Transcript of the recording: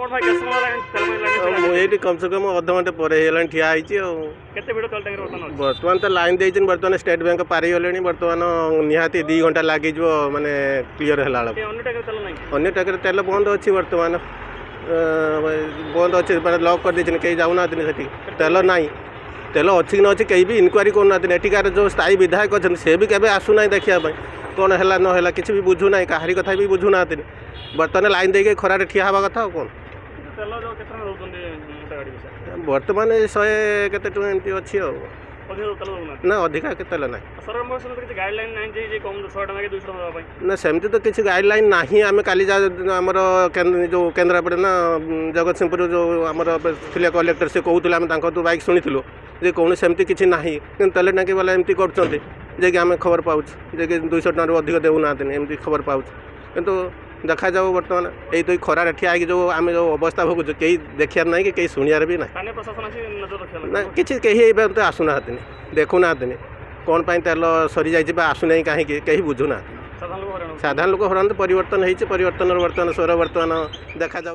कौन भाई केस समय लाइन तेल लाइन मुझे कम से कम अध घंटे पर ठिया केते भिड़ तेल टैंकर बर्तमान बर्तमान तो लाइन देती बर्तमान स्टेट बैंक पारि गले बर्तमान निहाती 2 घंटा लगे माने क्लीयर है अन्य टैंकर तेल नहीं अन्य टाकर तेल बंद अच्छी बर्तमान बंद अच्छे मैंने लॉक कर देते कहीं जाऊना से तेल ना तेल अच्छी कि अच्छी कहीं भी इनक्वारी करना एटिकार जो स्थायी विधायक अच्छे से भी केवे आसुना देखापी कौन है ना किसी भी बुझुना कहारी कथा भी बुझुना बर्तमान लाइन देके खरारे ठिया हवा कथा कौन तेल जो केते रोचंदी मोटा गाड़ी विषय बर्तमान 100 केते टଙ୍କା एमती अच्छी अधिक तेल दउना ना अधिका के तेल ना सरकार मोर से किसी गाइडलाइन नहीं जे कम 100 टका के 200 टका भाई ना सेमती तो किसी गाइडलाइन ना आम काली आमर जो केन्द्रापड़े ना जगतसिंहपुर जो आमर थे कलेक्टर से कहते आम तो बाइक शुणीलु जे कौन सेमती किसी ना कि तेल टाँकी वाला एमती कर आम खबर पाऊँ जे 200 टकर अधिक देना एमती खबर पाऊँ किंतु देखा जाऊ बर्तमान यही तो खरार ठिया जो आम जो अवस्था भोगुँ कहीं देखार ना कि कहीं शुणियार भी ना ना कि आसुना देखुना कौन तेल सरी जाइए आसुना कहीं कहीं बुझुना साधारण लोक हरण परिवर्तन होती परिवर्तन बर्तमान स्वर बर्तमान देखा जाऊ।